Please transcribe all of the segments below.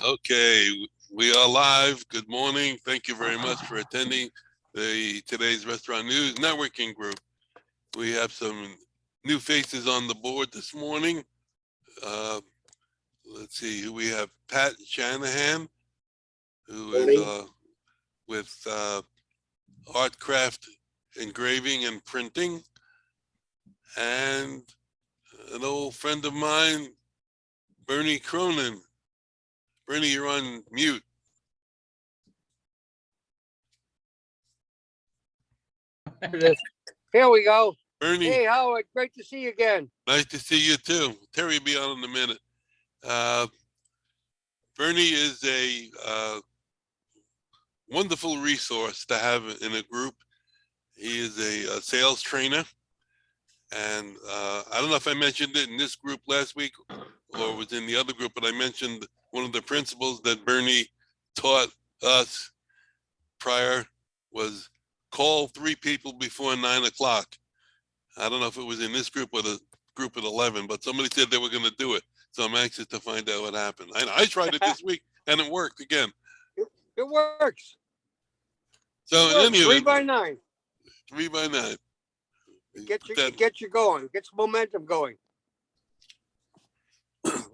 Okay, we are live. Good morning. Thank you very much for attending today's Restaurant News Networking Group. We have some new faces on the board this morning. Let's see who we have. Pat Shanahan, who is with Art Craft Engraving and Printing, and an old friend of mine, Bernie Cronin. Bernie, you're on mute. Here we go. Bernie, Hey, Howard, great to see you again. nice to see you too. Terry will be on in a minute. Bernie is a wonderful resource to have in a group. He is a sales trainer. And I don't know if I mentioned it in this group last week or was in the other group, but I mentioned one of the principles that Bernie taught us prior was call 3 people before 9 o'clock. I don't know if it was in this group or the group at 11, but somebody said they were going to do it. So I'm anxious to find out what happened. I tried it this week and it worked again. It works. So It works. anyway, 3 by 9. 3 by 9. Get you going. Gets momentum going.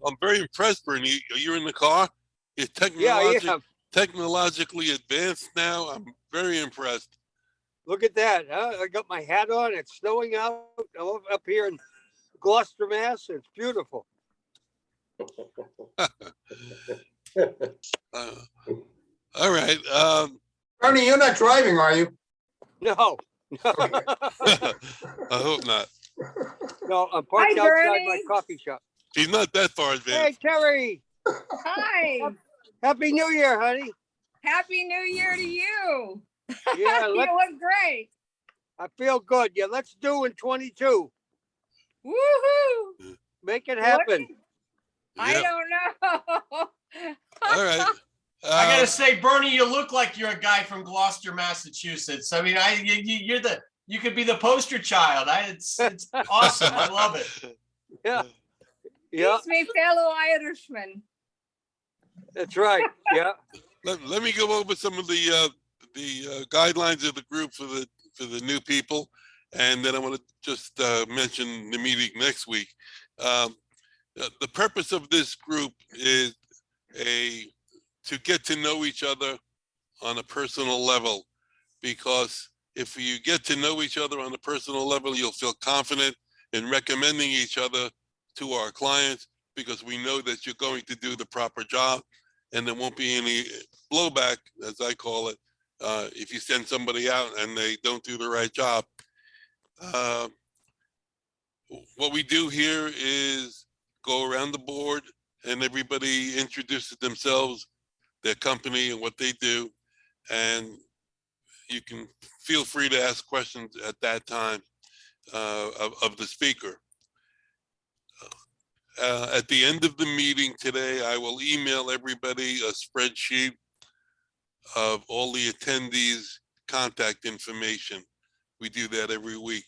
I'm very impressed, Bernie. You're in the car. You're technologically advanced now. I'm very impressed. Look at that. Huh? I got my hat on. It's snowing out up here in Gloucester, Mass. It's beautiful. All right. Bernie, you're not driving, are you? No. I hope not. No, I'm parked outside my coffee shop. He's not that far advanced. Hey, Terry. Hi. Happy New Year, honey. Happy New Year to you. Yeah, you look great. I feel good. Yeah, let's do in 22. Woohoo. Make it happen. I don't know. All right. I gotta say, Bernie, you look like you're a guy from Gloucester, Massachusetts. I mean, you could be the poster child. It's awesome. I love it. Yeah. Yeah. He's my fellow Irishman. That's right. Yeah. Let me go over some of the guidelines of the group for the new people, and then I want to just mention the meeting next week. The purpose of this group is to get to know each other on a personal level, because if you get to know each other on a personal level, you'll feel confident in recommending each other to our clients, because we know that you're going to do the proper job and there won't be any blowback, as I call it, if you send somebody out and they don't do the right job. What we do here is go around the board and everybody introduces themselves, their company and what they do, and you can feel free to ask questions at that time of the speaker. At the end of the meeting today, I will email everybody a spreadsheet of all the attendees' contact information. We do that every week,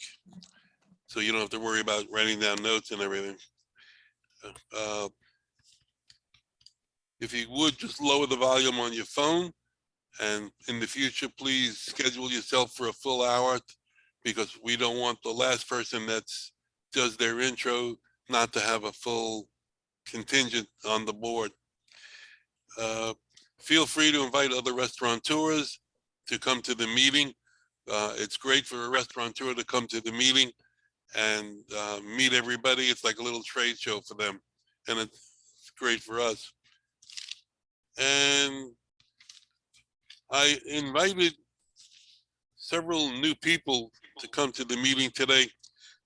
so you don't have to worry about writing down notes and everything. If you would, just lower the volume on your phone, and in the future, please schedule yourself for a full hour, because we don't want the last person that does their intro not to have a full contingent on the board. Feel free to invite other restaurateurs to come to the meeting. It's great for a restaurateur to come to the meeting and meet everybody. It's like a little trade show for them, and it's great for us. And I invited several new people to come to the meeting today.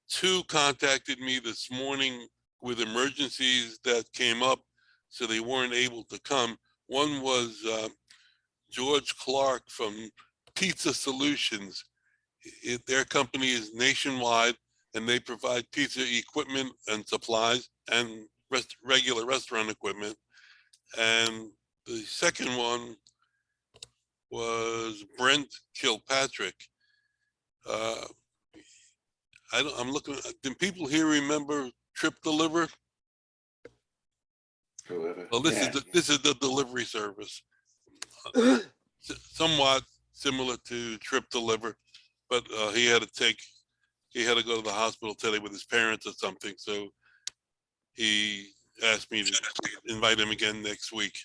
2 contacted me this morning with emergencies that came up, so they weren't able to come. One was George Clark from Pizza Solutions. Their company is nationwide, and they provide pizza equipment and supplies and regular restaurant equipment. And the second one was Brent Kilpatrick. I'm looking. Do people here remember Trip Deliver? Whoever. Well, this Yeah. is the delivery service, somewhat similar to Trip Deliver, but he had to go to the hospital today with his parents or something, so he asked me to invite him again next week.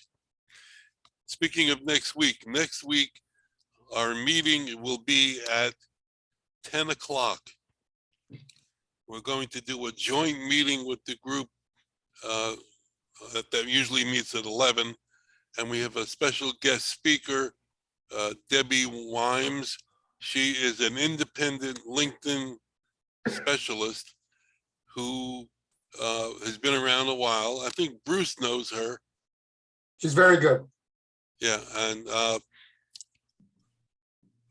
Speaking of next week, our meeting will be at 10 o'clock. We're going to do a joint meeting with the group that usually meets at 11, and we have a special guest speaker, Debbie Wimes. She is an independent LinkedIn specialist who has been around a while. I think Bruce knows her. She's very good. Yeah, and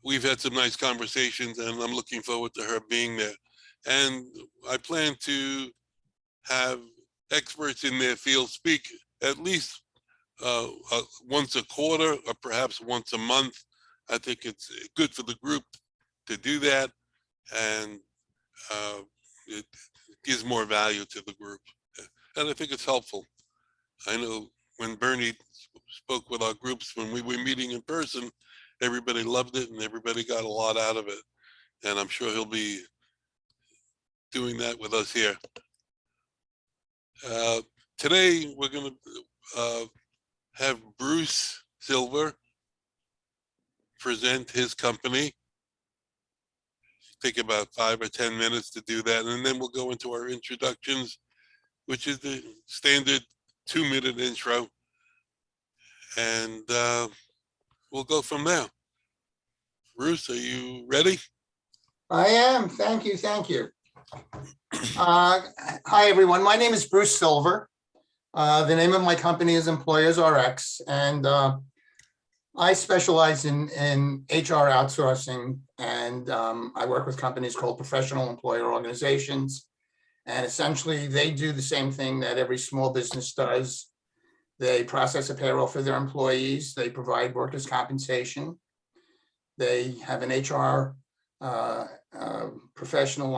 we've had some nice conversations, and I'm looking forward to her being there. And I plan to have experts in their field speak at least once a quarter or perhaps once a month. I think it's good for the group to do that, and it gives more value to the group. And I think it's helpful. I know when Bernie spoke with our groups when we were meeting in person, everybody loved it and everybody got a lot out of it. And I'm sure he'll be doing that with us here. Today, we're going to have Bruce Silver present his company. Take about 5 or 10 minutes to do that, and then we'll go into our introductions, which is the standard 2-minute intro, and we'll go from there. Bruce, are you ready? I am. Thank you. Thank you. Hi, everyone. My name is Bruce Silver. The name of my company is Employers RX, and I specialize in HR outsourcing, and I work with companies called professional employer organizations. And essentially, they do the same thing that every small business does. They process a payroll for their employees. They provide workers' compensation. They have an HR professional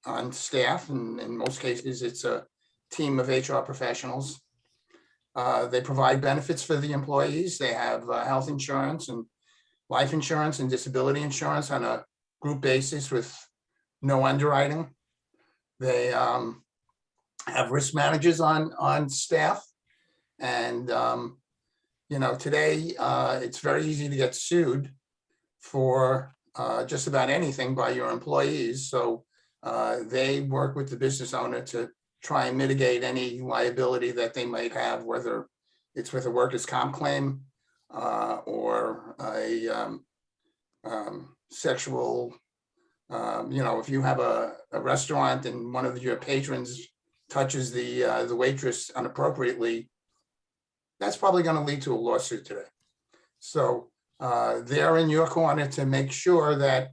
on staff, and in most cases, it's a team of HR professionals. They provide benefits for the employees. They have health insurance and life insurance and disability insurance on a group basis with no underwriting. They have risk managers on staff. And, today it's very easy to get sued for just about anything by your employees. So they work with the business owner to try and mitigate any liability that they might have, whether it's with a workers' comp claim or a sexual, if you have a restaurant and one of your patrons touches the waitress inappropriately, that's probably going to lead to a lawsuit today. So they're in your corner to make sure that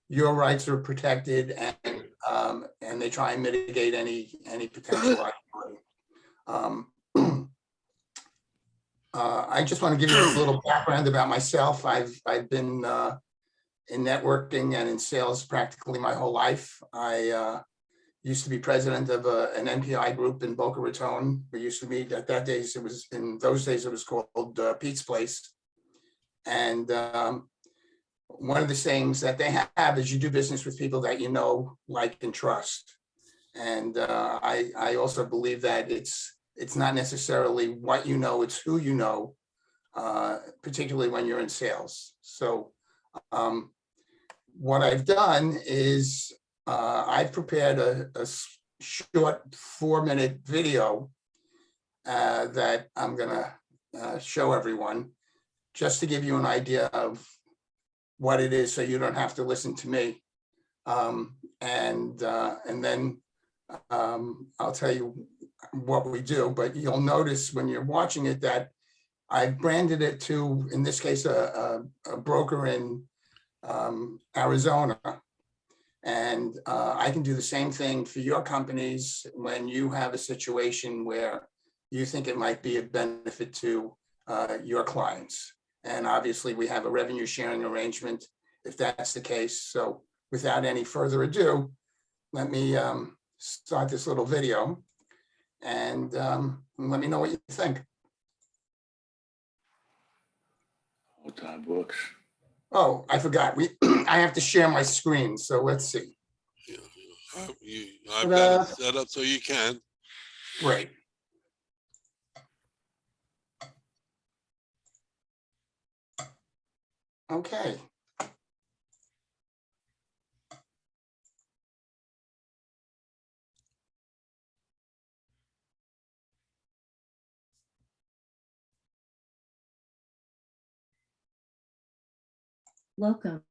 your rights are protected, and they try and mitigate any potential liability. I just want to give you a little background about myself. I've been in networking and in sales practically my whole life. I used to be president of an NPI group in Boca Raton. We used to meet in those days it was called Pete's Place. And one of the things that they have is you do business with people that you know, like, and trust. And I also believe that it's not necessarily what you know, it's who you know, particularly when you're in sales. So what I've done is I've prepared a short 4-minute video that I'm gonna show everyone, just to give you an idea of what it is, so you don't have to listen to me. And then I'll tell you what we do, but you'll notice when you're watching it that I've branded it to, in this case, a broker in Arizona. And I can do the same thing for your companies when you have a situation where you think it might be a benefit to your clients. And obviously we have a revenue sharing arrangement if that's the case. So without any further ado, let me start this little video. and let me know what you think. Oh, time books. Oh, I forgot. I have to share my screen, so let's see. I've got it set up so you can. Great. Okay. Welcome.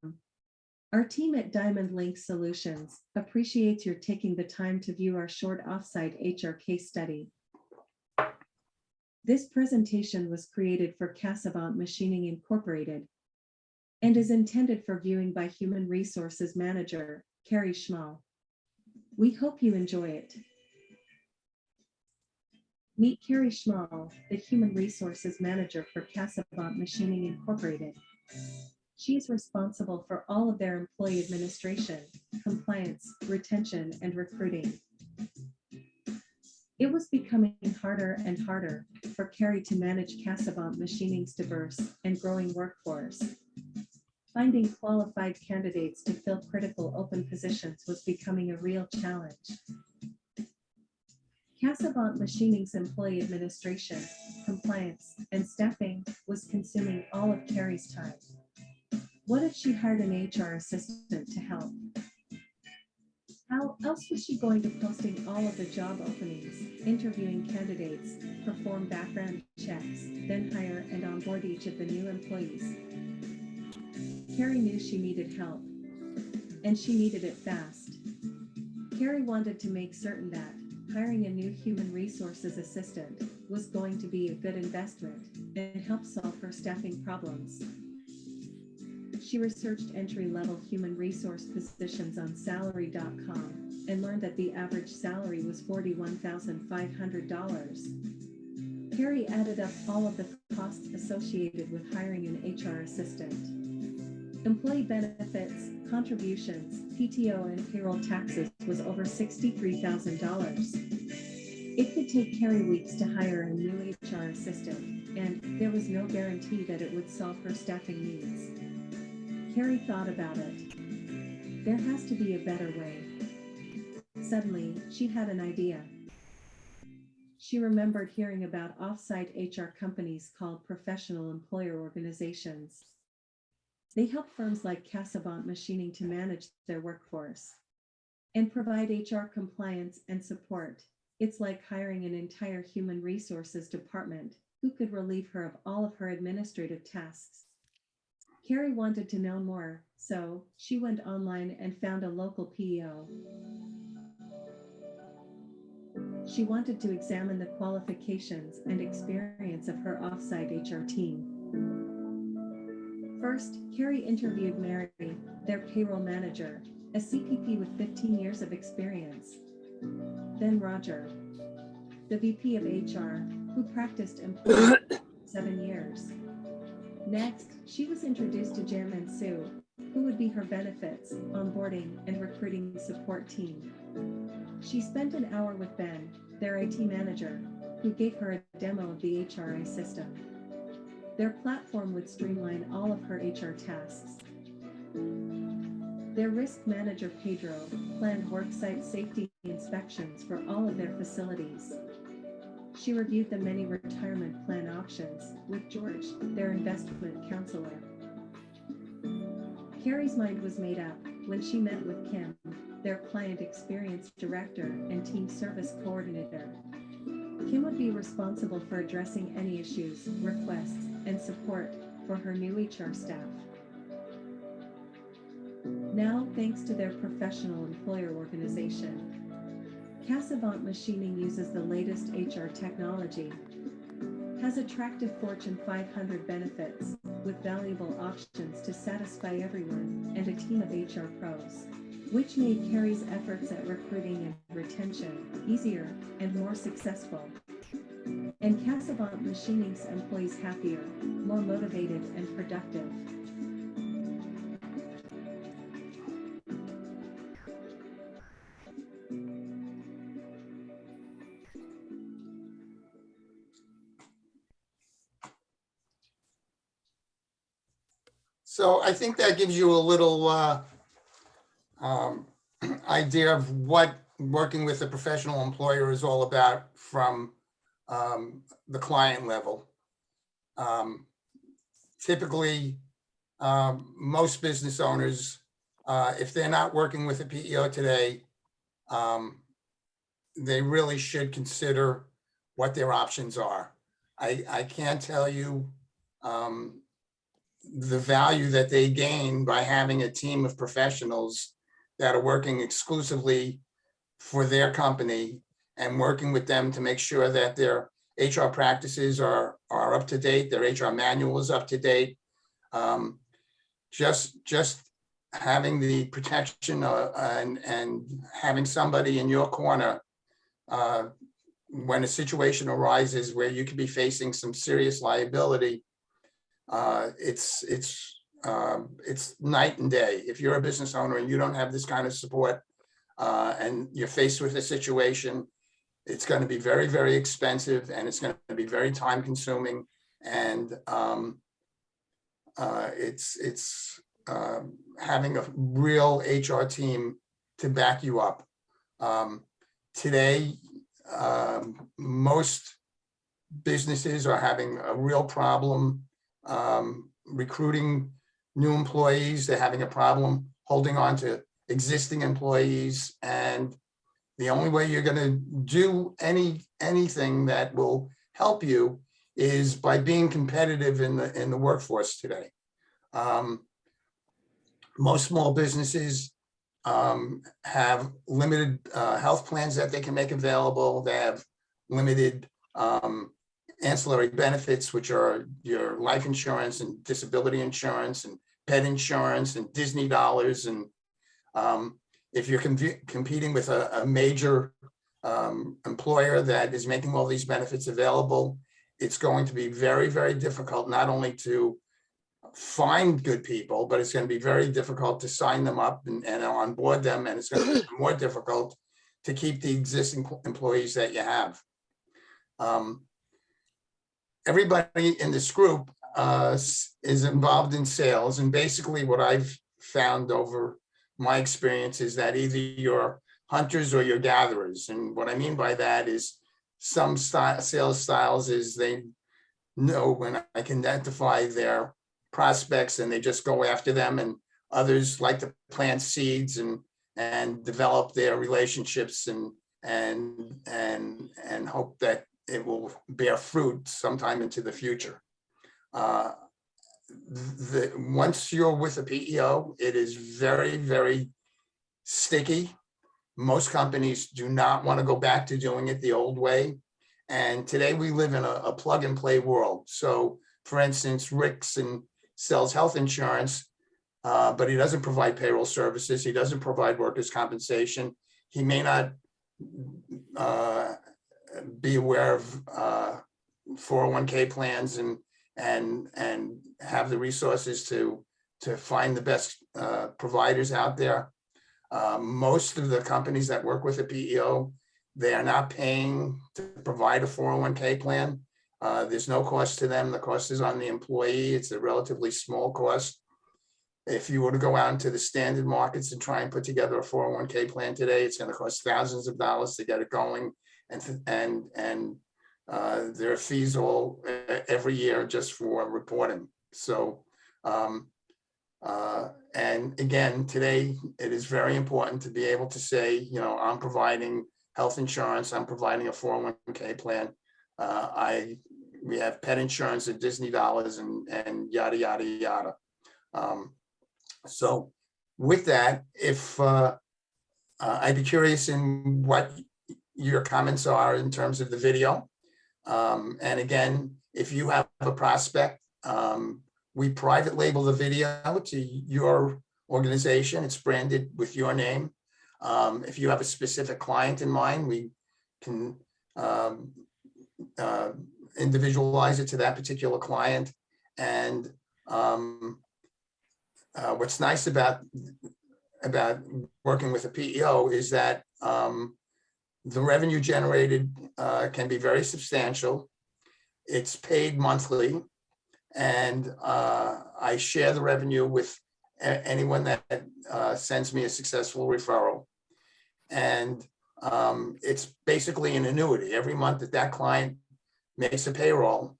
Our team at Diamond Link Solutions appreciates your taking the time to view our short offsite HR case study. This presentation was created for Cassavant Machining Incorporated and is intended for viewing by Human Resources Manager, Carrie Schmall. We hope you enjoy it. Meet Carrie Schmall, the Human Resources Manager for Cassavant Machining Incorporated. She is responsible for all of their employee administration, compliance, retention, and recruiting. It was becoming harder and harder for Carrie to manage Cassavant Machining's diverse and growing workforce. Finding qualified candidates to fill critical open positions was becoming a real challenge. Cassavant Machining's employee administration, compliance, and staffing was consuming all of Carrie's time. What if she hired an HR assistant to help? How else was she going to posting all of the job openings, interviewing candidates, perform background checks, then hire and onboard each of the new employees? Carrie knew she needed help, and she needed it fast. Carrie wanted to make certain that hiring a new human resources assistant was going to be a good investment and help solve her staffing problems. She researched entry-level human resource positions on salary.com and learned that the average salary was $41,500. Carrie added up all of the costs associated with hiring an HR assistant. Employee benefits, contributions, PTO, and payroll taxes was over $63,000. It could take Carrie weeks to hire a new HR assistant, and there was no guarantee that it would solve her staffing needs. Carrie thought about it. There has to be a better way. Suddenly, she had an idea. She remembered hearing about off-site HR companies called professional employer organizations. They help firms like Cassavant Machining to manage their workforce and provide HR compliance and support. It's like hiring an entire human resources department who could relieve her of all of her administrative tasks. Carrie wanted to know more, so she went online and found a local PEO. She wanted to examine the qualifications and experience of her offsite HR team. First, Carrie interviewed Mary, their payroll manager, a CPP with 15 years of experience. Then Roger, the VP of HR, who practiced employment for 7 years. Next, she was introduced to Jim and Sue, who would be her benefits, onboarding, and recruiting support team. She spent an hour with Ben, their IT manager, who gave her a demo of the HRI system. Their platform would streamline all of her HR tasks. Their risk manager, Pedro, planned worksite safety inspections for all of their facilities. She reviewed the many retirement plan options with George, their investment counselor. Carrie's mind was made up when she met with Kim, their client experience director and team service coordinator. Kim would be responsible for addressing any issues, requests, and support for her new HR staff. Now, thanks to their professional employer organization, Cassavant Machining uses the latest HR technology, has attractive Fortune 500 benefits with valuable options to satisfy everyone, and a team of HR pros, which made Carrie's efforts at recruiting and retention easier and more successful. And Cassavant Machining's employees happier, more motivated, and productive. So I think that gives you a little idea of what working with a professional employer is all about from the client level. Typically, most business owners, if they're not working with a PEO today, they really should consider what their options are. I can't tell you the value that they gain by having a team of professionals that are working exclusively for their company and working with them to make sure that their HR practices are up to date, their HR manual is up to date. Just having the protection and having somebody in your corner when a situation arises where you could be facing some serious liability, it's night and day. If you're a business owner and you don't have this kind of support and you're faced with a situation, it's going to be very, very expensive and it's going to be very time consuming. And it's having a real HR team to back you up. Today, most businesses are having a real problem recruiting new employees. They're having a problem holding on to existing employees. And the only way you're going to do anything that will help you is by being competitive in the workforce today. Most small businesses have limited health plans that they can make available. They have limited ancillary benefits, which are your life insurance and disability insurance and pet insurance and Disney dollars. And if you're competing with a major employer that is making all these benefits available, it's going to be very, very difficult not only to find good people, but it's going to be very difficult to sign them up and onboard them. And it's going to be more difficult to keep the existing employees that you have. Everybody in this group is involved in sales. And basically what I've found over my experience is that either you're hunters or you're gatherers. And what I mean by that is some sales styles is they know when I can identify their prospects and they just go after them, and others like to plant seeds and develop their relationships and hope that it will bear fruit sometime into the future. Once you're with a PEO, it is very, very sticky. Most companies do not want to go back to doing it the old way. And today we live in a plug and play world. So for instance, Rickson sells health insurance, but he doesn't provide payroll services. He doesn't provide workers' compensation. He may not be aware of 401k plans and have the resources to find the best providers out there. Most of the companies that work with a PEO, they are not paying to provide a 401k plan. There's no cost to them. The cost is on the employee. It's a relatively small cost. If you were to go out into the standard markets and try and put together a 401k plan today, it's going to cost thousands of dollars to get it going. And there are fees all every year just for reporting. So, and again, today it is very important to be able to say, you know, I'm providing health insurance, I'm providing a 401k plan. We have pet insurance and Disney dollars and yada, yada, yada. So with that, if I'd be curious in what your comments are in terms of the video. And again, if you have a prospect, we private label the video to your organization. It's branded with your name. If you have a specific client in mind, we can individualize it to that particular client. And what's nice about working with a PEO is that the revenue generated can be very substantial. It's paid monthly, And I share the revenue with anyone that sends me a successful referral. And it's basically an annuity. Every month that that client makes a payroll,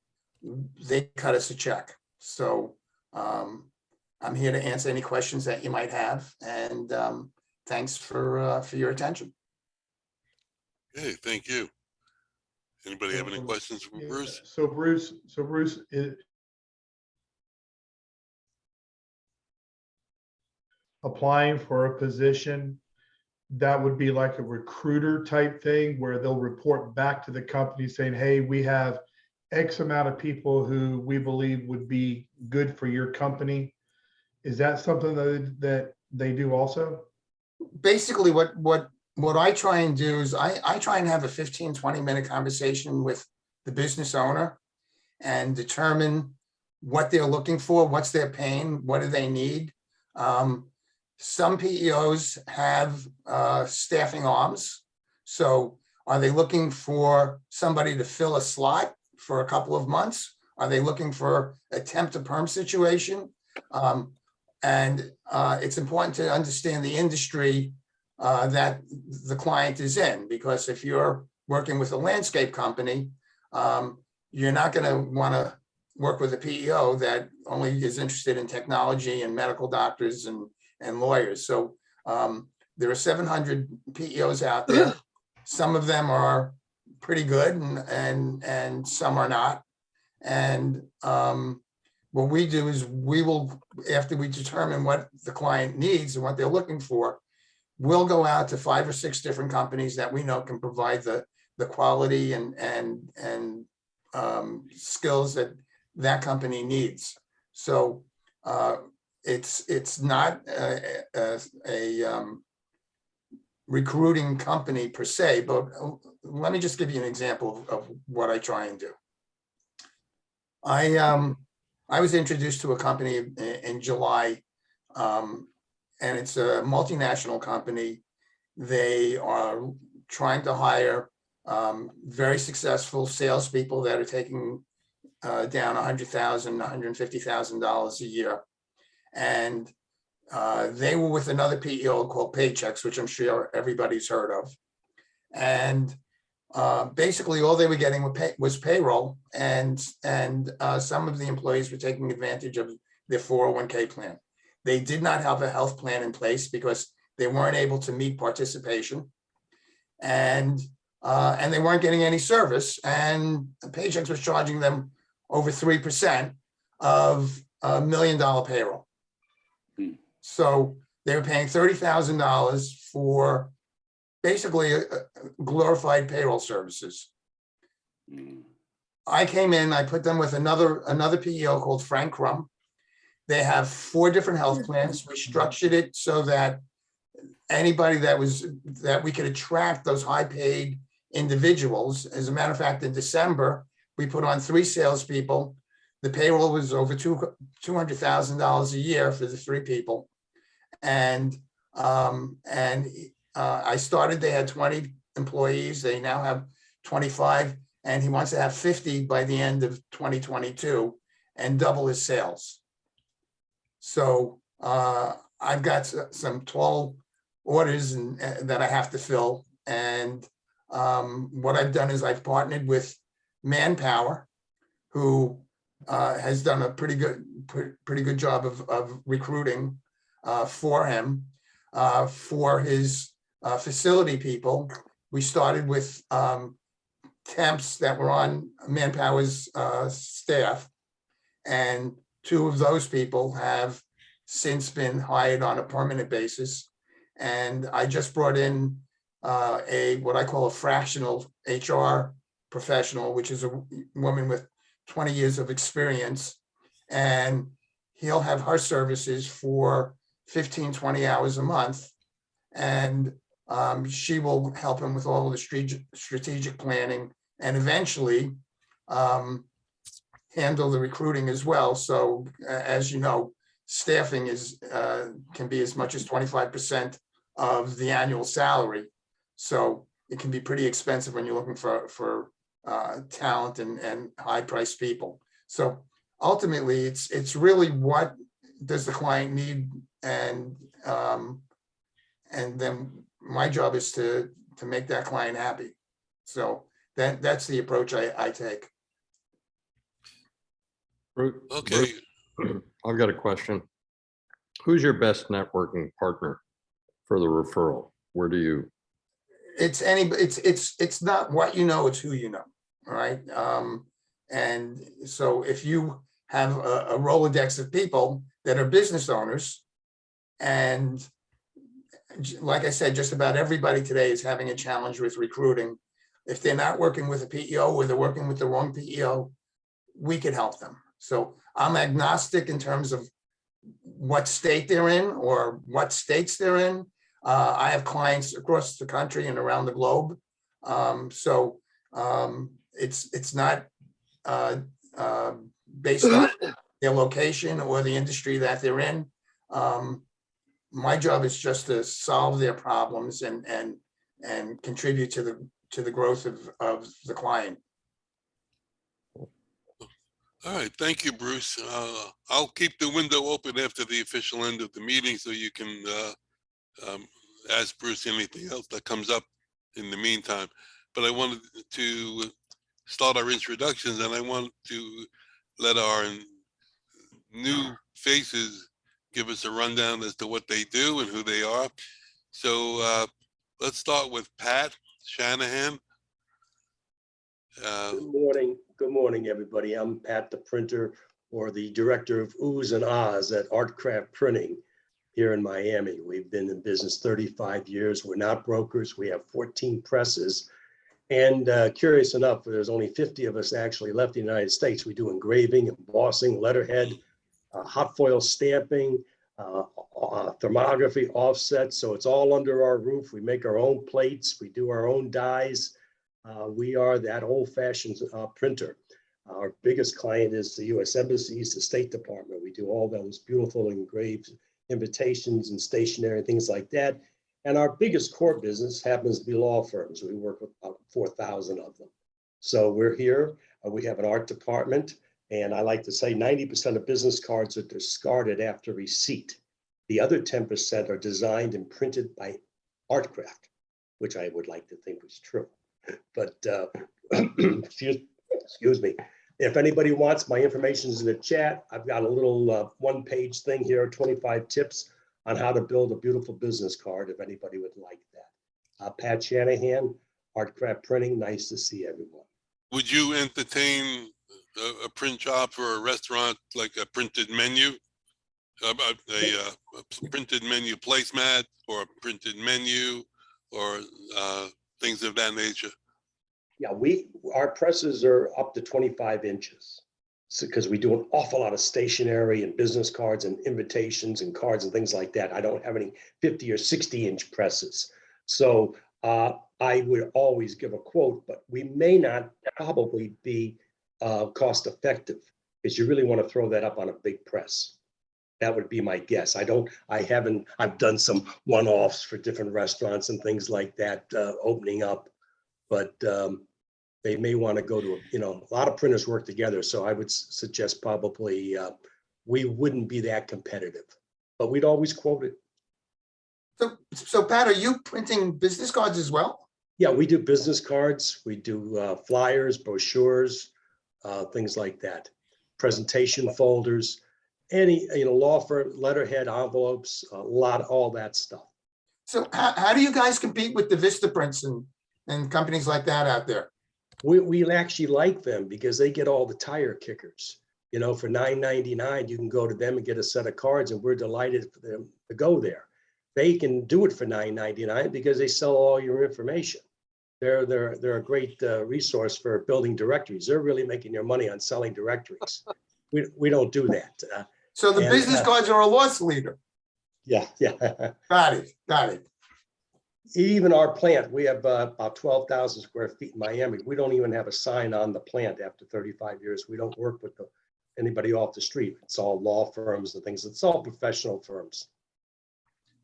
they cut us a check. So I'm here to answer any questions that you might have. And thanks for your attention. Okay, thank you. Anybody have any questions for Yeah, Bruce? So Bruce, applying for a position, that would be like a recruiter type thing where they'll report back to the company saying, hey, we have X amount of people who we believe would be good for your company. Is that something that they do also? Basically, what I try and do is I try and have a 15, 20-minute conversation with the business owner and determine what they're looking for, what's their pain, what do they need. Some PEOs have staffing arms. So are they looking for somebody to fill a slot for a couple of months? Are they looking for a temp to perm situation? And it's important to understand the industry that the client is in, because if you're working with a landscape company, you're not going to want to work with a PEO that only is interested in technology and medical doctors and lawyers. So there are 700 PEOs out there. Some of them are pretty good and some are not. And what we do is we will, after we determine what the client needs and what they're looking for, we'll go out to 5 or 6 different companies that we know can provide the quality and skills that that company needs. So it's not a recruiting company per se, but let me just give you an example of what I try and do. I was introduced to a company in July, and it's a multinational company. They are trying to hire very successful salespeople that are taking down $100,000, $150,000 a year. And they were with another PEO called Paychecks, which I'm sure everybody's heard of. And basically all they were getting was payroll, and some of the employees were taking advantage of their 401k plan. They did not have a health plan in place because they weren't able to meet participation, and they weren't getting any service. And Paychecks was charging them over 3% of $1 million payroll. So they were paying $30,000 for basically glorified payroll services. I came in, I put them with another PEO called Frank Crum. They have 4 different health plans. We structured it so that anybody that we could attract those high paid individuals. As a matter of fact, in December, we put on 3 salespeople. The payroll was over $200,000 a year for the 3 people. And I started, they had 20 employees. They now have 25, and he wants to have 50 by the end of 2022 and double his sales. So I've got some tall orders that I have to fill. And what I've done is I've partnered with Manpower, who has done a pretty good job of recruiting for him. For his facility people, we started with temps that were on Manpower's staff, and 2 of those people have since been hired on a permanent basis. And I just brought in what I call a fractional HR professional, which is a woman with 20 years of experience, and he'll have her services for 15, 20 hours a month. And she will help him with all of the strategic planning, and eventually handle the recruiting as well. So as you know, staffing can be as much as 25% of the annual salary. So it can be pretty expensive when you're looking for talent and high priced people. So ultimately, it's really what does the client need, and then my job is to make that client happy. So that's the approach I take. Okay. I've got a question. Who's your best networking partner for the referral? Where do you? It's not what you know, it's who you know. All right. And so if you have a Rolodex of people that are business owners, and like I said, just about everybody today is having a challenge with recruiting. If they're not working with a PEO or they're working with the wrong PEO, we could help them. So I'm agnostic in terms of what state they're in or what states they're in. I have clients across the country and around the globe. It's not based on their location or the industry that they're in. My job is just to solve their problems and contribute to the growth of the client. All right, thank you, Bruce. I'll keep the window open after the official end of the meeting so you can ask Bruce anything else that comes up in the meantime. But I wanted to start our introductions, and I want to let our new faces give us a rundown as to what they do and who they are. So let's start with Pat Shanahan. Good morning, everybody. I'm Pat, the printer, or the director of Oohs and Ahs at Artcraft Printing here in Miami. We've been in business 35 years. We're not brokers. We have 14 presses. And curious enough, there's only 50 of us actually left in the United States. We do engraving, embossing, letterhead, hot foil stamping, thermography, offset. So it's all under our roof. We make our own plates. We do our own dies. We are that old-fashioned printer. Our biggest client is the U.S. embassies, the State Department. We do all those beautiful engraved invitations and stationery, things like that. And our biggest core business happens to be law firms. We work with about 4,000 of them. So we're here. We have an art department. And I like to say 90% of business cards are discarded after receipt. The other 10% are designed and printed by Artcraft, which I would like to think was true. But excuse me. If anybody wants, my information is in the chat. I've got a little one-page thing here, 25 tips on how to build a beautiful business card, if anybody would like that. Pat Shanahan, Artcraft Printing. Nice to see everyone. Would you entertain a print job for a restaurant, like a printed menu? A printed menu placemat or a printed menu or things of that nature? Yeah, our presses are up to 25 inches because we do an awful lot of stationery and business cards and invitations and cards and things like that. I don't have any 50 or 60 inch presses. So I would always give a quote, but we may not probably be cost effective because you really want to throw that up on a big press. That would be my guess. I've done some one-offs for different restaurants and things like that opening up, but they may want to go to, a lot of printers work together. So I would suggest probably we wouldn't be that competitive, but we'd always quote it. So Pat, are you printing business cards as well? Yeah, we do business cards. We do flyers, brochures, things like that. Presentation folders, any, law firm, letterhead, envelopes, all that stuff. So how do you guys compete with the Vistaprints and companies like that out there? We actually like them because they get all the tire kickers. For $9.99, you can go to them and get a set of cards, and we're delighted for them to go there. They can do it for $9.99 because they sell all your information. They're a great resource for building directories. They're really making their money on selling directories. We don't do that. So the business cards are a loss leader. Yeah. Got it. Even our plant, we have about 12,000 square feet in Miami. We don't even have a sign on the plant after 35 years. We don't work with anybody off the street. It's all law firms and things. It's all professional firms.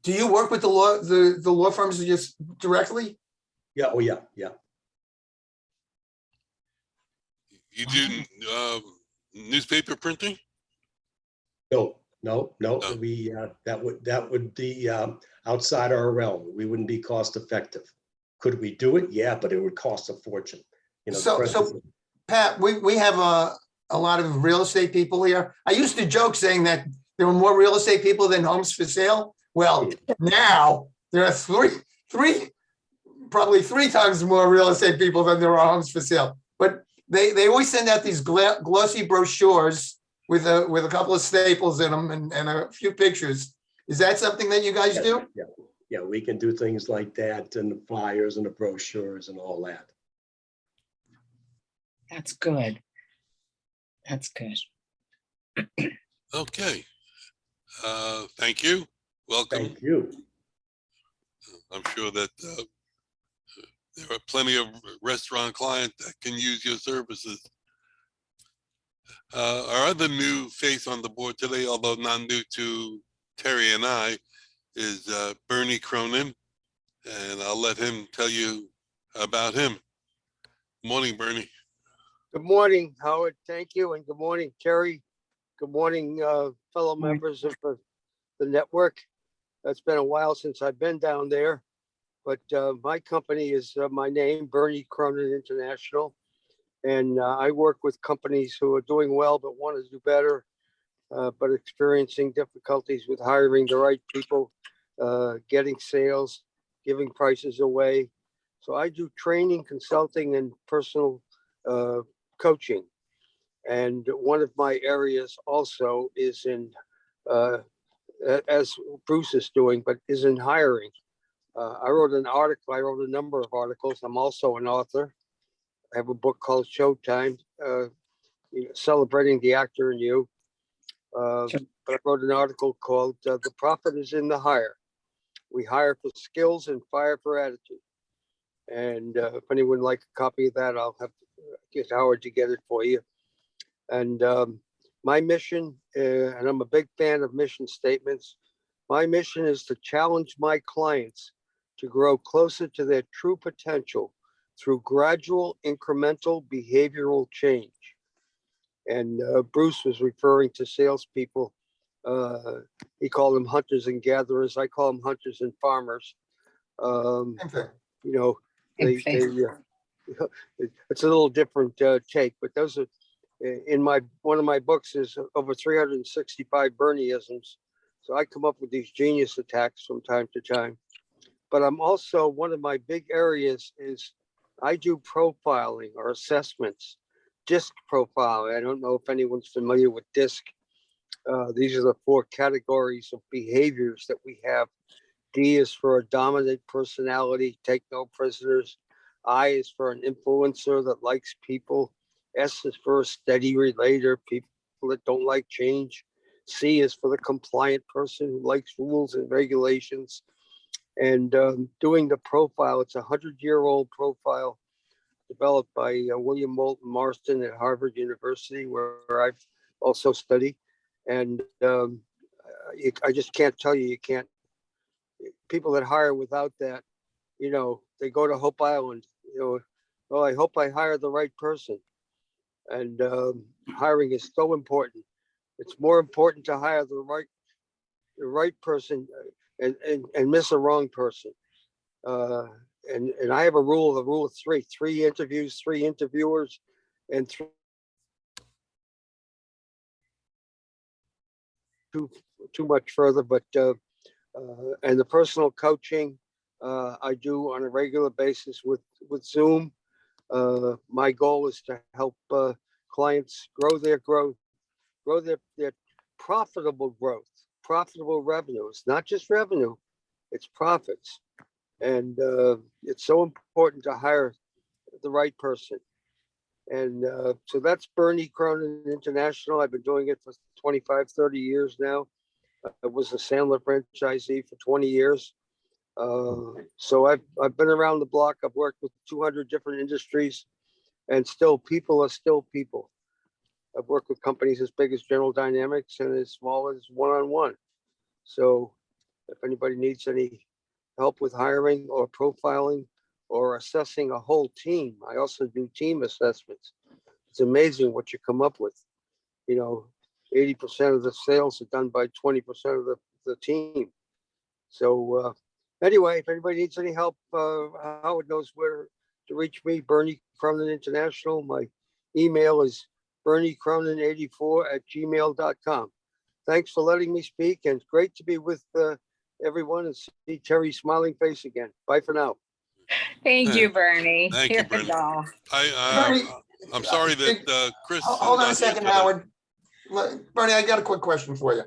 Do you work with the law firms just directly? Yeah. Oh, yeah. You do newspaper printing? No, Oh. we, that would be outside our realm. We wouldn't be cost effective. Could we do it? Yeah, but it would cost a fortune. You know, the press is- So Pat, we have a lot of real estate people here. I used to joke saying that there were more real estate people than homes for sale. Well, now there are probably three times more real estate people than there are homes for sale. But they always send out these glossy brochures with a couple of staples in them and a few pictures. Is that something that you guys do? Yeah, we can do things like that, and the flyers and the brochures and all that. That's good. That's good. Okay. Thank you. Welcome. Thank you. I'm sure that there are plenty of restaurant clients that can use your services. Our other new face on the board today, although not new to Terry and I, is Bernie Cronin, and I'll let him tell you about him. Morning, Bernie. Good morning, Howard. Thank you. And good morning, Terry. Good morning, fellow members of the network. It's been a while since I've been down there, but my company is my name, Bernie Cronin International. And I work with companies who are doing well, but want to do better, but experiencing difficulties with hiring the right people, getting sales, giving prices away. So I do training, consulting, and personal coaching. And one of my areas also is in, as Bruce is doing, but is in hiring. I wrote a number of articles. I'm also an author. I have a book called Showtime, celebrating the actor in you. But I wrote an article called The Profit is in the Hire. We hire for skills and fire for attitude. And if anyone would like a copy of that, I'll have to get Howard to get it for you. And my mission, and I'm a big fan of mission statements, my mission is to challenge my clients to grow closer to their true potential through gradual incremental behavioral change. And Bruce was referring to salespeople. He called them hunters and gatherers. I call them hunters and farmers. You know, it's a little different take, but those are in one of my books is over 365 Bernieisms. So I come up with these genius attacks from time to time. But I'm also, one of my big areas is I do profiling or assessments, DISC profiling. I don't know if anyone's familiar with DISC. These are the 4 categories of behaviors that we have. D is for a dominant personality, take no prisoners. I is for an influencer that likes people. S is for a steady relator, people that don't like change. C is for the compliant person who likes rules and regulations. And doing the profile, it's a 100-year-old profile developed by William Moulton Marston at Harvard University, where I've also studied. And I just can't tell you, people that hire without that, you know, they go to Hope Island, you know, well, I hope I hire the right person. And hiring is so important. It's more important to hire the right person and miss a wrong person. And I have the rule of 3 interviews, 3 interviewers, and too much further, but and the personal coaching I do on a regular basis with Zoom. My goal is to help clients grow their profitable growth, profitable revenue. It's not just revenue, it's profits. And it's so important to hire the right person. And so that's Bernie Cronin International. I've been doing it for 25, 30 years now. I was a Sandler franchisee for 20 years. So I've been around the block. I've worked with 200 different industries, and still people are still people. I've worked with companies as big as General Dynamics and as small as one-on-one. So if anybody needs any help with hiring or profiling or assessing a whole team, I also do team assessments. It's amazing what you come up with. 80% of the sales are done by 20% of the team. So anyway, if anybody needs any help, Howard knows where to reach me. Bernie Cronin International. My email is berniecronin84@gmail.com. Thanks for letting me speak, and it's great to be with everyone and see Terry's smiling face again. Bye for now. Thank you, Bernie. Thank you, Here we Bernie. go. I'm sorry that Chris. is Hold on not a here second, today. Howard. Bernie, I got a quick question for you.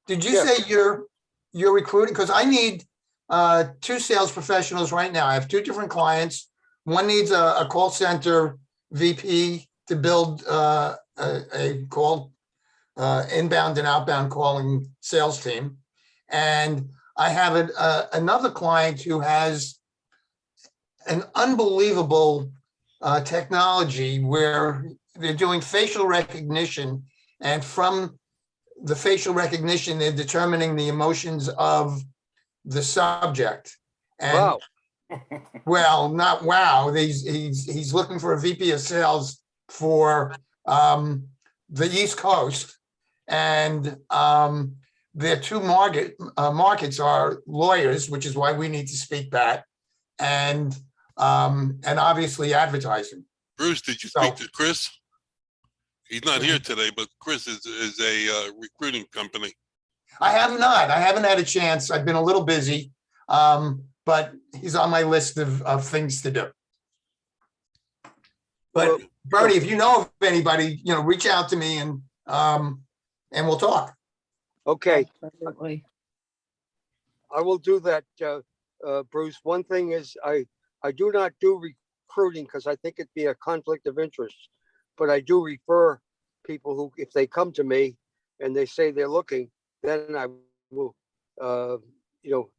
Did you Yes. say you're recruiting? Because I need 2 sales professionals right now. I have 2 different clients. One needs a call center VP to build a call inbound and outbound calling sales team. And I have another client who has an unbelievable technology where they're doing facial recognition, and from the facial recognition, they're determining the emotions of the subject. And Wow. well, not wow. He's looking for a VP of sales for the East Coast, and their 2 markets are lawyers, which is why we need to speak that, and obviously advertising. Bruce, did you speak to Chris? He's not here today, but Chris is a recruiting company. I have not. I haven't had a chance. I've been a little busy, but he's on my list of things to do. But Bernie, if you know of anybody, reach out to me and we'll talk. Okay, Absolutely. I will do that, Bruce. One thing is I do not do recruiting because I think it'd be a conflict of interest, but I do refer people who, if they come to me and they say they're looking, then I will,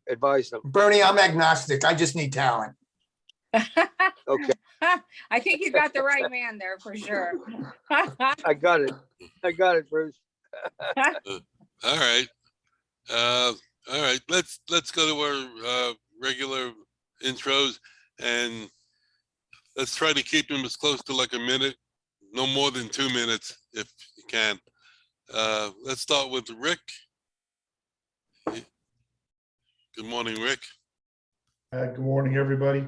advise them. Bernie, I'm agnostic. I just need talent. Okay, I think you got the right man there for sure. I got it, Bruce. All right. All right. Let's go to our regular intros, and let's try to keep them as close to like a minute, no more than 2 minutes if you can. Let's start with Rick. Good morning, Rick. Good morning, everybody.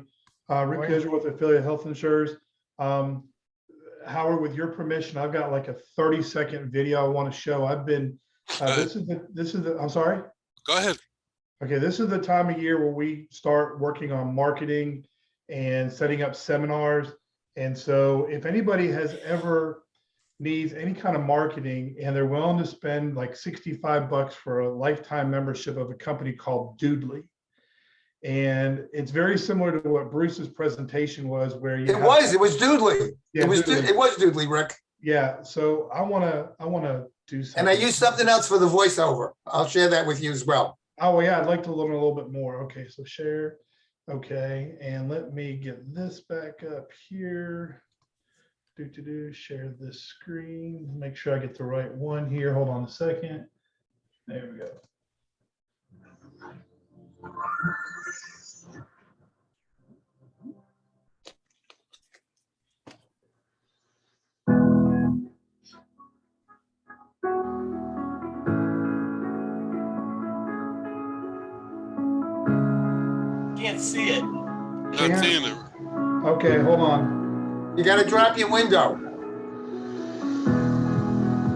Rick Fisher with Affiliate Health Insurers. Howard, with your permission, I've got like a 30-second video I want to show. I've been, this is the, I'm sorry? Go ahead. Okay, this is the time of year where we start working on marketing and setting up seminars. And so if anybody has ever needs any kind of marketing and they're willing to spend like $65 for a lifetime membership of a company called Doodly. And it's very similar to what Bruce's presentation was, where you it was Doodly. Yeah, it was Doodly. Doodly, Rick. Yeah, so I want to do something. And I used something else for the voiceover. I'll share that with you as well. Oh yeah, I'd like to learn a little bit more. Okay, so share. Okay, and let me get this back up here. Share this screen. Make sure I get the right one here. Hold on a second. There we go. Can't see it. Not seeing it. Okay, hold on. You got to drop your window.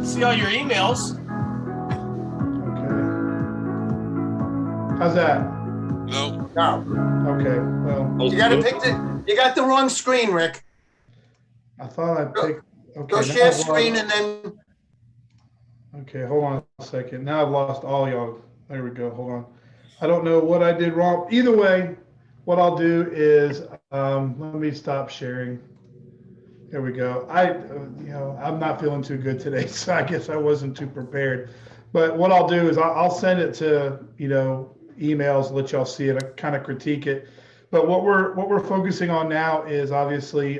See all your emails. Okay. How's that? No. No. Okay, well, You got to pick you got the wrong screen, Rick. I thought I picked. Okay, Go now share I've screen lost- and then Okay, hold on a second. Now I've lost all y'all. There we go. Hold on. I don't know what I did wrong. Either way, what I'll do is let me stop sharing. There we go. I'm not feeling too good today, so I guess I wasn't too prepared. But what I'll do is I'll send it to emails, let y'all see it, I kind of critique it. But what we're focusing on now is obviously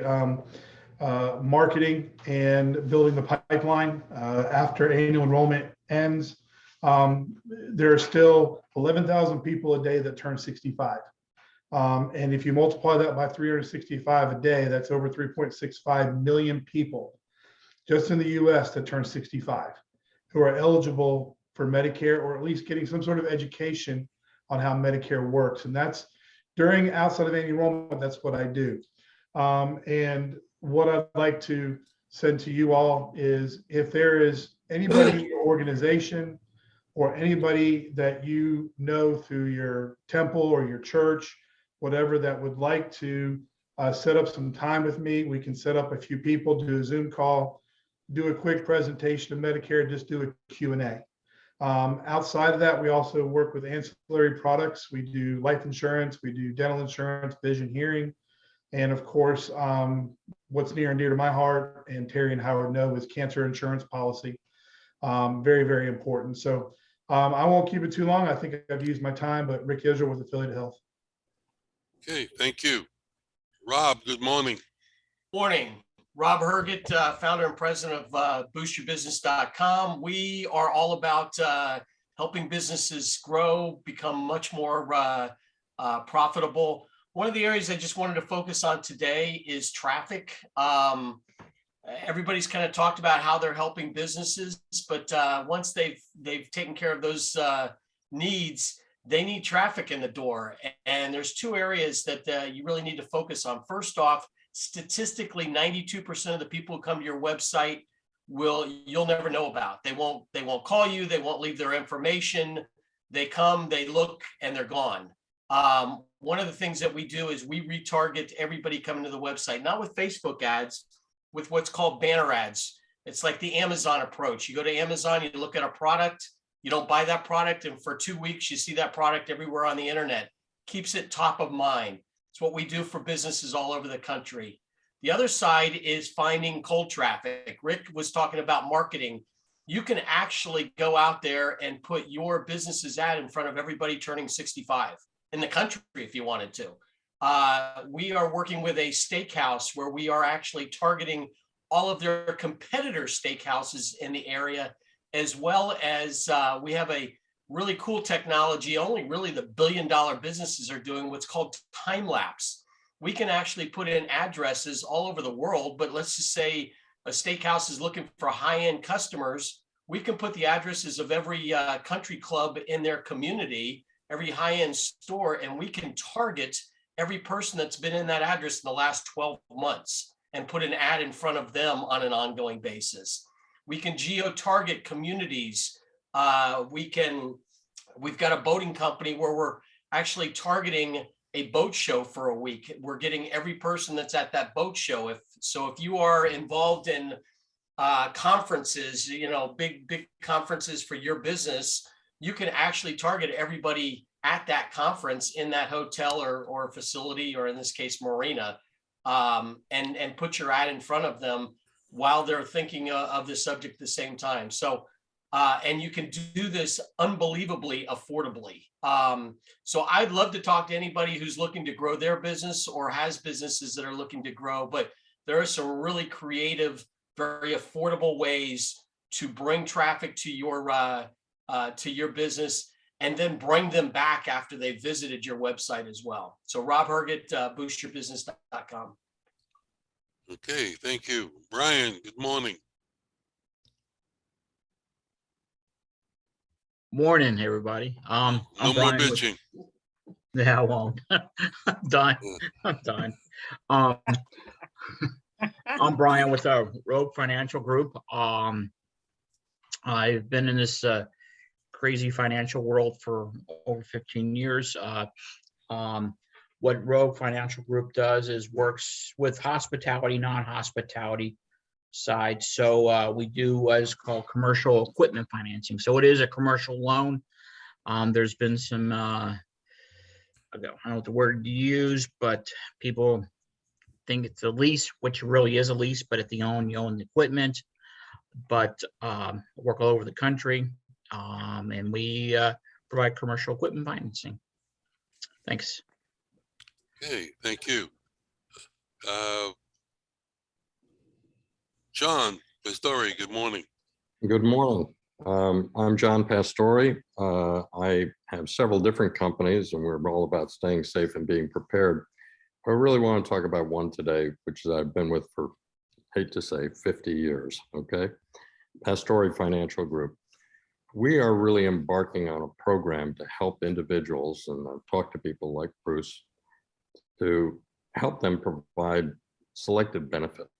marketing and building the pipeline after annual enrollment ends. There are still 11,000 people a day that turn 65. And if you multiply that by 365 a day, that's over 3.65 million people. just in the US that turn 65, who are eligible for Medicare, or at least getting some sort of education on how Medicare works. And that's during outside of annual enrollment, that's what I do. And what I'd like to send to you all is, if there is anybody in your organization or anybody that you know through your temple or your church, whatever, that would like to set up some time with me, we can set up a few people, do a Zoom call, do a quick presentation of Medicare, just do a Q&A. Outside of that, we also work with ancillary products. We do life insurance, we do dental insurance, vision, hearing, and of course, what's near and dear to my heart, and Terry and Howard know, is cancer insurance policy. Very, very important. So I won't keep it too long. I think I've used my time, but Rick Israel with Affiliated Health. Okay, thank you. Rob, good morning. Morning. Rob Herget, founder and president of boostyourbusiness.com. We are all about helping businesses grow, become much more profitable. One of the areas I just wanted to focus on today is traffic. Everybody's kind of talked about how they're helping businesses, but once they've taken care of those needs, they need traffic in the door. And there's two areas that you really need to focus on. First off, statistically, 92% of the people who come to your website you'll never know about. They won't call you, they won't leave their information. They come, they look, and they're gone. One of the things that we do is we retarget everybody coming to the website, not with Facebook ads, with what's called banner ads. It's like the Amazon approach. You go to Amazon, you look at a product, you don't buy that product, and for 2 weeks, you see that product everywhere on the internet. Keeps it top of mind. It's what we do for businesses all over the country. The other side is finding cold traffic. Rick was talking about marketing. You can actually go out there and put your business's ad in front of everybody turning 65 in the country if you wanted to. We are working with a steakhouse where we are actually targeting all of their competitor steakhouses in the area, as well as we have a really cool technology. Only really the billion-dollar businesses are doing what's called time lapse. We can actually put in addresses all over the world, but let's just say a steakhouse is looking for high-end customers. We can put the addresses of every country club in their community, every high-end store, and we can target every person that's been in that address in the last 12 months and put an ad in front of them on an ongoing basis. We can geo-target communities. We've got a boating company where we're actually targeting a boat show for a week. We're getting every person that's at that boat show. If you are involved in conferences, big conferences for your business, you can actually target everybody at that conference in that hotel or facility, or in this case, marina, and put your ad in front of them while they're thinking of the subject at the same time. So, and you can do this unbelievably affordably. So I'd love to talk to anybody who's looking to grow their business or has businesses that are looking to grow, but there are some really creative, very affordable ways to bring traffic to your business, and then bring them back after they've visited your website as well. So Rob Herget, boostyourbusiness.com. Okay, thank you. Brian, good morning. Morning, everybody. I'm No more Brian bitching. Yeah, I won't. I'm done. I'm done. I'm Brian with Rogue Financial Group. I've been in this crazy financial world for over 15 years. What Rogue Financial Group does is works with hospitality, non-hospitality side. So we do what is called commercial equipment financing. So it is a commercial loan. There's been some, I don't know what the word to use, but people think it's a lease, which really is a lease, but if you own the equipment. But work all over the country, and we provide commercial equipment financing. Thanks. Okay, thank you. John Pastore, good morning. Good morning. I'm John Pastore. I have several different companies, and we're all about staying safe and being prepared. I really want to talk about one today, which is I've been with for hate to say 50 years, okay? Pastore Financial Group. We are really embarking on a program to help individuals, and I've talked to people like Bruce, to help them provide selected benefits.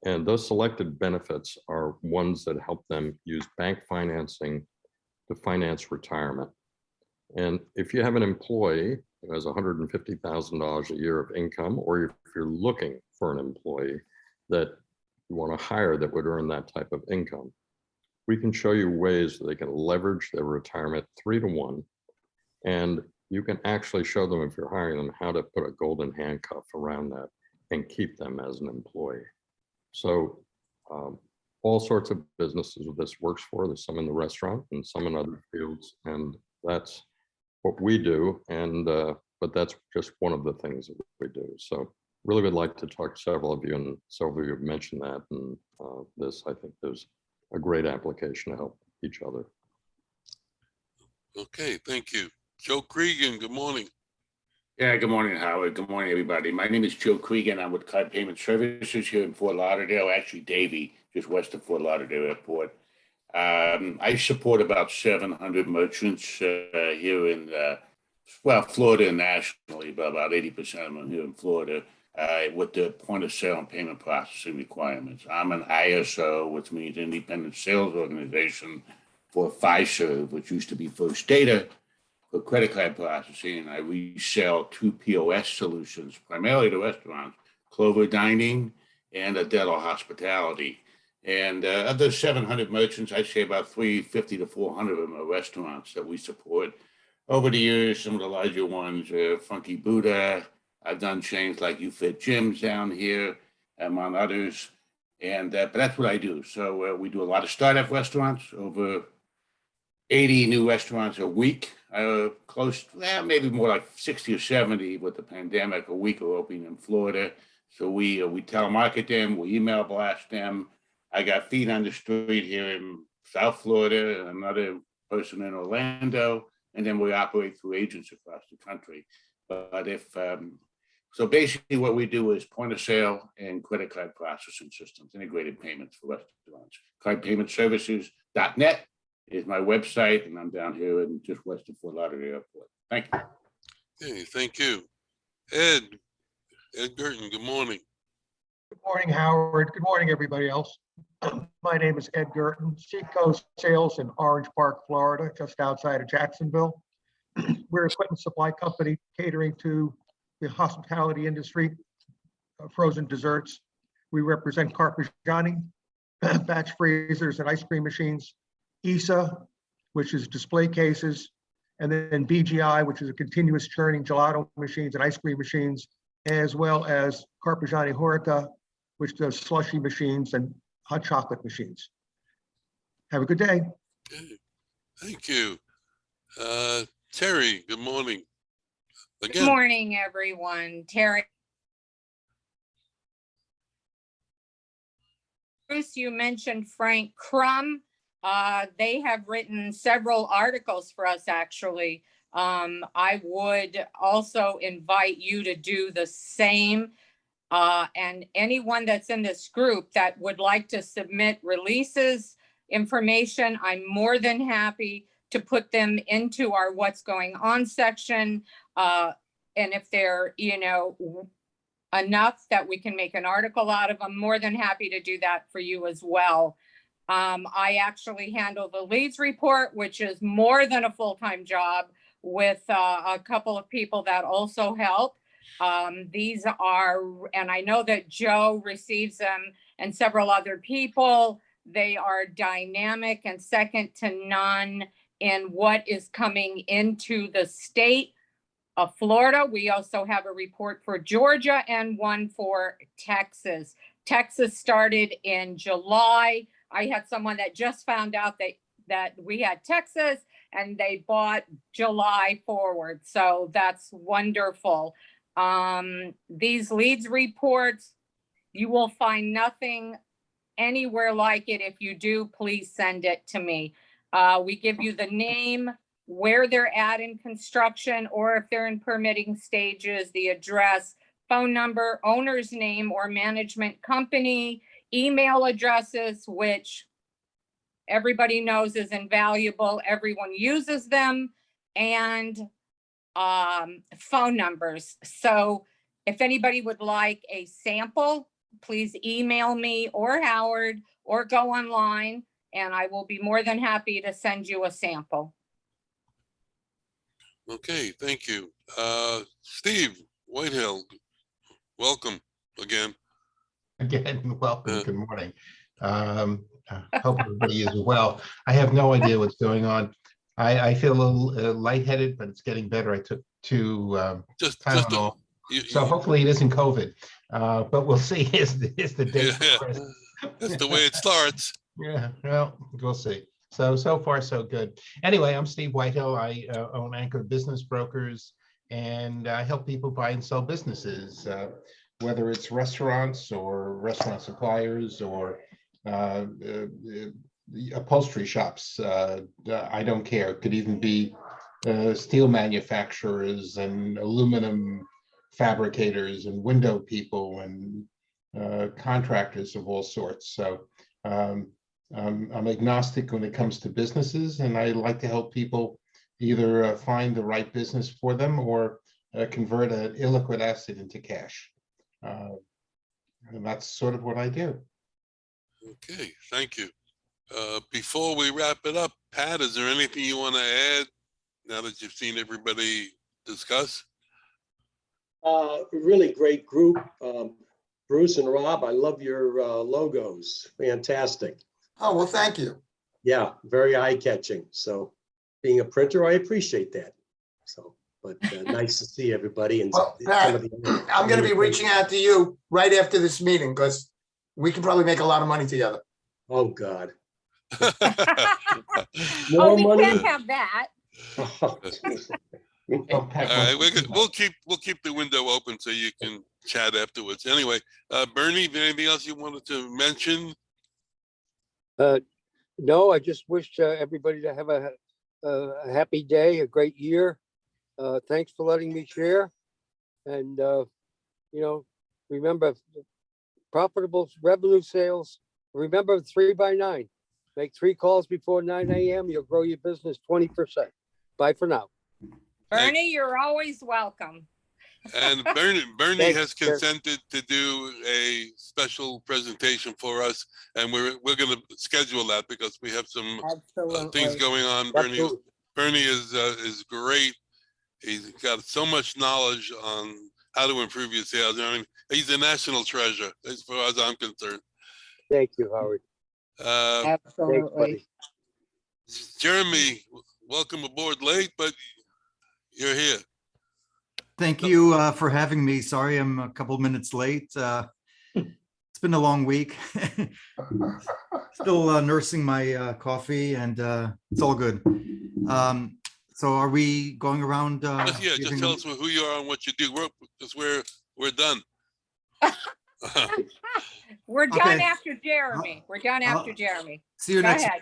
And those selected benefits are ones that help them use bank financing to finance retirement. And if you have an employee who has $150,000 a year of income, or if you're looking for an employee that you want to hire that would earn that type of income, we can show you ways that they can leverage their retirement 3-to-1. And you can actually show them, if you're hiring them, how to put a golden handcuff around that and keep them as an employee. So all sorts of businesses this works for. There's some in the restaurant and some in other fields, and that's what we do. And but that's just one of the things that we do. So really would like to talk to several of you, and several of you have mentioned that. And this, I think there's a great application to help each other. Okay, thank you. Joe Cregan, good morning. Yeah, good morning, Howard. Good morning, everybody. My name is Joe Cregan. I'm with Card Payment Services here in Fort Lauderdale, actually Davie, just west of Fort Lauderdale Airport. I support about 700 merchants here in, Florida and nationally, but about 80% of them are here in Florida with the point of sale and payment processing requirements. I'm an ISO, which means Independent Sales Organization for Fiserv, which used to be First Data, for credit card processing. I resell 2 POS solutions, primarily to restaurants, Clover Dining and Adelo Hospitality. And of those 700 merchants, I'd say about 350 to 400 of them are restaurants that we support. Over the years, some of the larger ones, Funky Buddha. I've done chains like You Fit Gyms down here, among others. And but that's what I do. So we do a lot of startup restaurants, over 80 new restaurants a week, close, maybe more like 60 or 70 with the pandemic, a week are opening in Florida. So we telemarket them, we email blast them. I got feet on the street here in South Florida, another person in Orlando, and then we operate through agents across the country. But so basically what we do is point of sale and credit card processing systems, integrated payments for restaurants. Cardpaymentservices.net is my website, and I'm down here in just west of Fort Lauderdale Airport. Thank you. Okay, thank you. Ed Gerton, good morning. Good morning, Howard. Good morning, everybody else. My name is Ed Gerton, Seacoast Sales in Orange Park, Florida, just outside of Jacksonville. We're an equipment supply company catering to the hospitality industry, frozen desserts. We represent Carpigiani, batch freezers and ice cream machines, ESA, which is display cases, and then BGI, which is a continuous churning gelato machines and ice cream machines, as well as Carpigiani Horeca, which does slushy machines and hot chocolate machines. Have a good day. Okay, thank you. Terry, good morning. Again. Good morning, everyone. Terry. Bruce, you mentioned Frank Crum. They have written several articles for us, actually. I would also invite you to do the same. And anyone that's in this group that would like to submit releases, information, I'm more than happy to put them into our What's Going On section. And if they're, enough that we can make an article out of them, more than happy to do that for you as well. I actually handle the leads report, which is more than a full-time job, with a couple of people that also help. These are, and I know that Joe receives them and several other people. They are dynamic and second to none in what is coming into the state of Florida. We also have a report for Georgia and one for Texas. Texas started in July. I had someone that just found out that we had Texas and they bought July forward. So that's wonderful. These leads reports, you will find nothing anywhere like it. If you do, please send it to me. We give you the name, where they're at in construction, or if they're in permitting stages, the address, phone number, owner's name or management company, email addresses, which everybody knows is invaluable. Everyone uses them, and phone numbers. So if anybody would like a sample, please email me or Howard or go online, and I will be more than happy to send you a sample. Okay, thank you. Steve Whitehill, welcome again. Again, welcome. Good morning. Hope everybody is well. I have no idea what's going on. I feel a little lightheaded, but it's getting better. I took two Tylenol, so hopefully it isn't COVID. But we'll see. Is the day progresses. That's the way it starts. Yeah, well, we'll see. So far so good. Anyway, I'm Steve Whitehill. I own Anchor Business Brokers, and I help people buy and sell businesses, whether it's restaurants or restaurant suppliers or upholstery shops. I don't care. It could even be steel manufacturers and aluminum fabricators and window people and contractors of all sorts. So I'm agnostic when it comes to businesses, and I like to help people either find the right business for them or convert an illiquid asset into cash. And that's sort of what I do. Okay, thank you. Before we wrap it up, Pat, is there anything you want to add now that you've seen everybody discuss? Really great group. Bruce and Rob, I love your logos. Fantastic. Oh, well, thank you. Yeah, very eye-catching. So being a printer, I appreciate that. So, but nice to see everybody. And Well, Pat, I'm going to be reaching out to you right after this meeting because we can probably make a lot of money together. Oh, God. Oh, we can't have that. All right, we'll keep the window open so you can chat afterwards. Anyway, Bernie, anything else you wanted to mention? No, I just wish everybody to have a happy day, a great year. Thanks for letting me share. And, remember, profitable revenue sales. Remember 3x9. Make 3 calls before 9 a.m. You'll grow your business 20%. Bye for now. Bernie, you're always welcome. And Bernie has consented to do a special presentation for us, and we're going to schedule that because we have some things going on. Bernie is great. He's got so much knowledge on how to improve your sales. I mean, he's a national treasure as far as I'm concerned. Thank you, Howard. Absolutely. Jeremy, welcome aboard late, but you're here. Thank you for having me. Sorry, I'm a couple minutes late. It's been a long week. Still nursing my coffee, and it's all good. So are we going around? Just tell us who you are and what you do. We're done. We're done after Jeremy. We're done after Jeremy. See you Go next. ahead.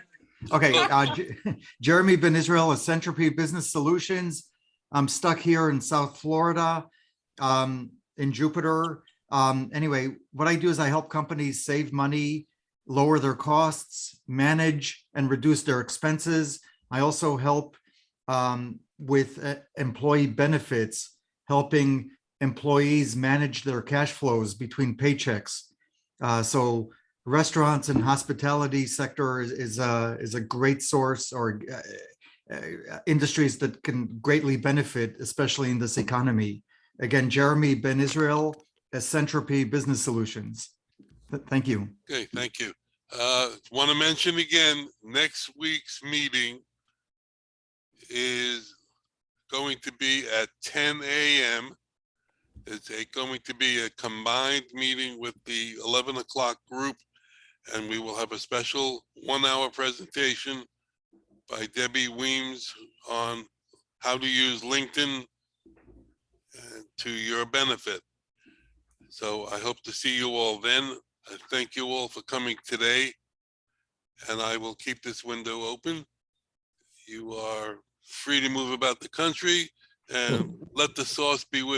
Okay, Jeremy Ben Israel, Centropy Business Solutions. I'm stuck here in South Florida, in Jupiter. Anyway, what I do is I help companies save money, lower their costs, manage and reduce their expenses. I also help with employee benefits, helping employees manage their cash flows between paychecks. So restaurants and hospitality sector is a great source, or industries that can greatly benefit, especially in this economy. Again, Jeremy Ben Israel, Centropy Business Solutions. Thank you. Okay, thank you. Want to mention again, next week's meeting is going to be at 10 a.m. It's going to be a combined meeting with the 11 o'clock group, and we will have a special 1-hour presentation by Debbie Weems on how to use LinkedIn to your benefit. So I hope to see you all then. I thank you all for coming today, and I will keep this window open. You are free to move about the country, and let the sauce be with